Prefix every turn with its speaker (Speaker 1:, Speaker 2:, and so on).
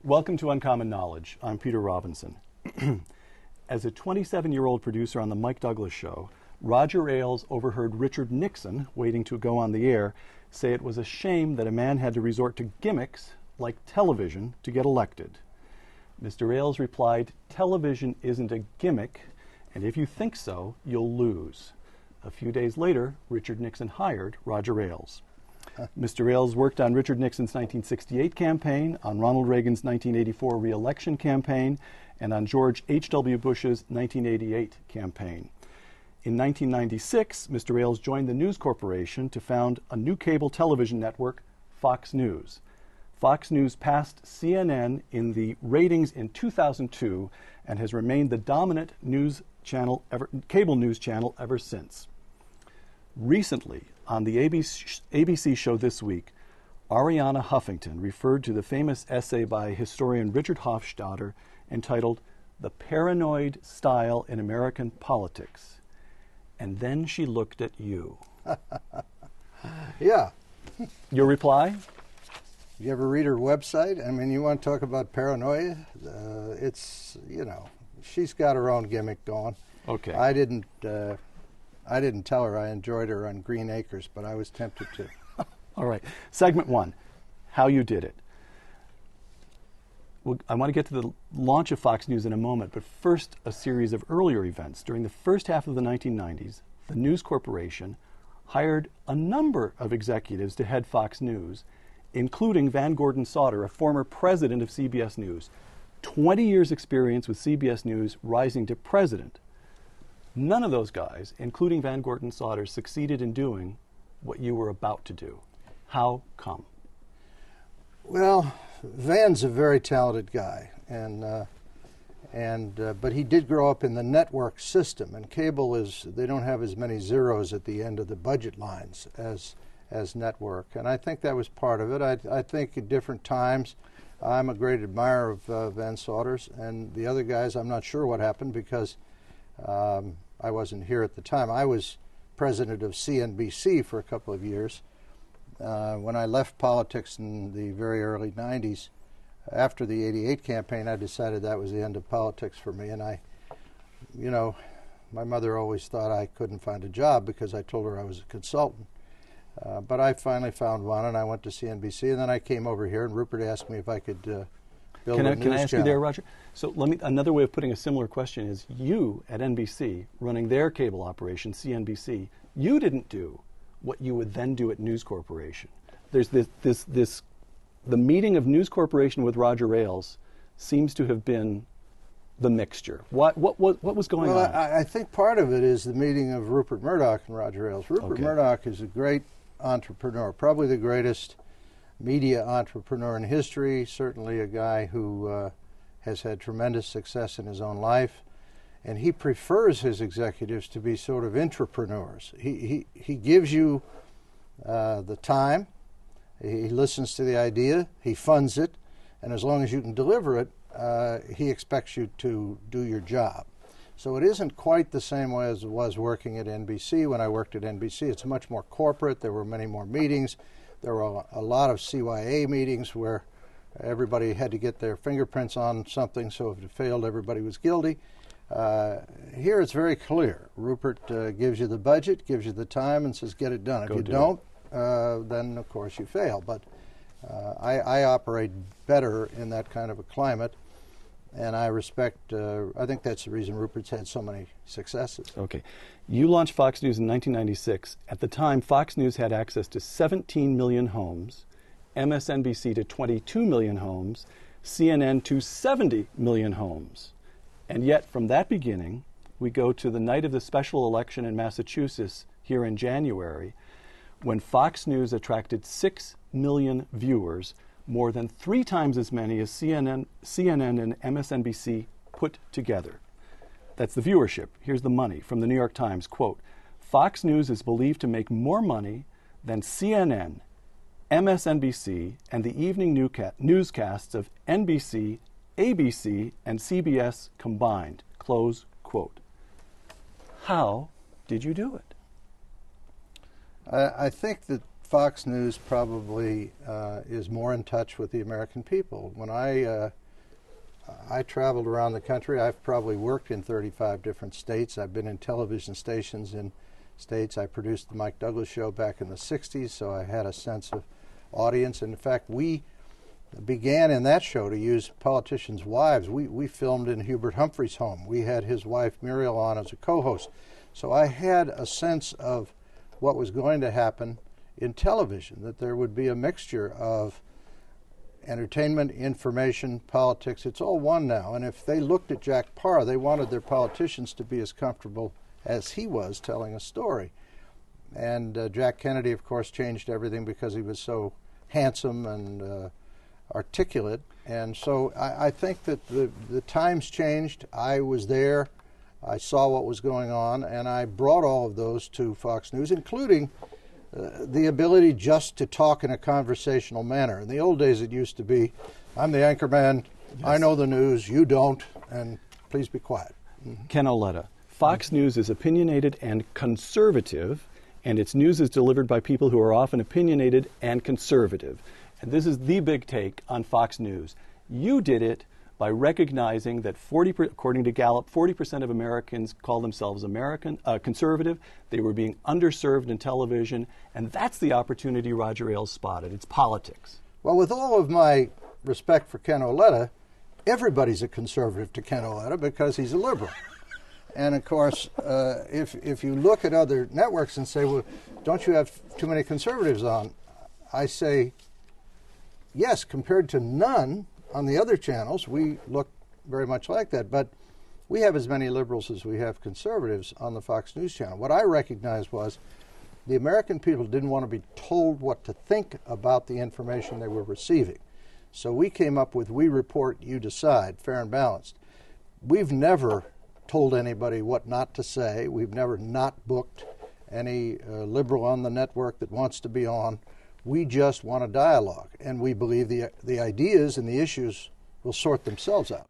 Speaker 1: Welcome to Uncommon Knowledge. I'm Peter Robinson. As a 27-year-old producer on The Mike Douglas Show, Roger Ailes overheard Richard Nixon, waiting to go on the air, say it was a shame that a man had to resort to gimmicks like television to get elected. Mr. Ailes replied, "Television isn't a gimmick, and if you think so, you'll lose." A few days later, Richard Nixon hired Roger Ailes. Mr. Ailes worked on Richard Nixon's 1968 campaign, on Ronald Reagan's 1984 re-election campaign, and on George H.W. Bush's 1988 campaign. In 1996, Mr. Ailes joined the News Corporation to found a new cable television network, Fox News. Fox News passed CNN in the ratings in 2002 and has remained the dominant cable news channel ever since. Recently, on the ABC show This Week, Arianna Huffington referred to the famous essay by historian Richard Hofstadter entitled "The Paranoid Style in American Politics." And then she looked at you.
Speaker 2: Yeah.
Speaker 1: Your reply?
Speaker 2: You ever read her website? I mean, you want to talk about paranoia? She's got her own gimmick going.
Speaker 1: Okay.
Speaker 2: I didn't tell her I enjoyed her on Green Acres, but I was tempted to.
Speaker 1: All right. Segment one, how you did it. Well, I want to get to the launch of Fox News in a moment, but first a series of earlier events. During the first half of the 1990s, the News Corporation hired a number of executives to head Fox News, including Van Gordon Sauter, a former president of CBS News. 20 years experience with CBS News, rising to president. None of those guys, including Van Gordon Sauter, succeeded in doing what you were about to do. How come?
Speaker 2: Well, Van's a very talented guy, but he did grow up in the network system, and cable they don't have as many zeros at the end of the budget lines as network, and I think that was part of it. I think at different times, I'm a great admirer of Van Sauter's, and the other guys, I'm not sure what happened because I wasn't here at the time. I was president of CNBC for a couple of years. When I left politics in the very early 90s, after the 88 campaign, I decided that was the end of politics for me. And my mother always thought I couldn't find a job because I told her I was a consultant. But I finally found one, and I went to CNBC, and then I came over here, and Rupert asked me if I could build a news
Speaker 1: Can I ask
Speaker 2: channel.
Speaker 1: you there, Roger? So another way of putting a similar question is, you at NBC, running their cable operation, CNBC, you didn't do what you would then do at News Corporation. There's the meeting of News Corporation with Roger Ailes seems to have been the mixture. What was going on?
Speaker 2: Well, I think part of it is the meeting of Rupert Murdoch and Roger Ailes. Rupert Murdoch is a great entrepreneur, probably the greatest media entrepreneur in history, certainly a guy who has had tremendous success in his own life, and he prefers his executives to be sort of intrapreneurs. He gives you the time, he listens to the idea, he funds it, and as long as you can deliver it, he expects you to do your job. So it isn't quite the same way as it was working at NBC. When I worked at NBC, it's much more corporate. There were many more meetings. There were a lot of CYA meetings where everybody had to get their fingerprints on something, so if it failed, everybody was guilty. Here it's very clear. Rupert gives you the budget, gives you the time, and says, get it done. If you don't, then of course you fail. But I operate better in that kind of a climate, and I think that's the reason Rupert's had so many successes.
Speaker 1: Okay. You launched Fox News in 1996. At the time, Fox News had access to 17 million homes, MSNBC to 22 million homes, CNN to 70 million homes. And yet, from that beginning, we go to the night of the special election in Massachusetts here in January, when Fox News attracted 6 million viewers, more than 3 times as many as CNN and MSNBC put together. That's the viewership. Here's the money from the New York Times. Quote, Fox News is believed to make more money than CNN, MSNBC, and the evening newscasts of NBC, ABC, and CBS combined. Close quote. How did you do it?
Speaker 2: I think that Fox News probably is more in touch with the American people. When I traveled around the country, I've probably worked in 35 different states. I've been in television stations in states. I produced the Mike Douglas Show back in the 60s, so I had a sense of audience. And in fact, we began in that show to use politicians' wives. We filmed in Hubert Humphrey's home. We had his wife Muriel on as a co-host. So I had a sense of what was going to happen in television, that there would be a mixture of entertainment, information, politics. It's all one now. And if they looked at Jack Paar, they wanted their politicians to be as comfortable as he was telling a story. And Jack Kennedy, of course, changed everything because he was so handsome and articulate. And so I think that the times changed. I was there. I saw what was going on, and I brought all of those to Fox News, including the ability just to talk in a conversational manner. In the old days, it used to be, I'm the anchor man, yes. I know the news, you don't, and please be quiet. Mm-hmm.
Speaker 1: Ken Auletta, Fox News is opinionated and conservative, and its news is delivered by people who are often opinionated and conservative. And this is the big take on Fox News. You did it by recognizing that according to Gallup, 40% of Americans call themselves conservative. They were being underserved in television, and that's the opportunity Roger Ailes spotted. It's politics.
Speaker 2: Well, with all of my respect for Ken Auletta, everybody's a conservative to Ken Auletta because he's a liberal. And of course, if you look at other networks and say, well, don't you have too many conservatives on? I say, yes, compared to none on the other channels, we look very much like that. But we have as many liberals as we have conservatives on the Fox News channel. What I recognized was the American people didn't want to be told what to think about the information they were receiving. So we came up with We Report, You Decide, fair and balanced. We've never told anybody what not to say. We've never not booked any liberal on the network that wants to be on. We just want a dialogue, and we believe the ideas and the issues will sort themselves out.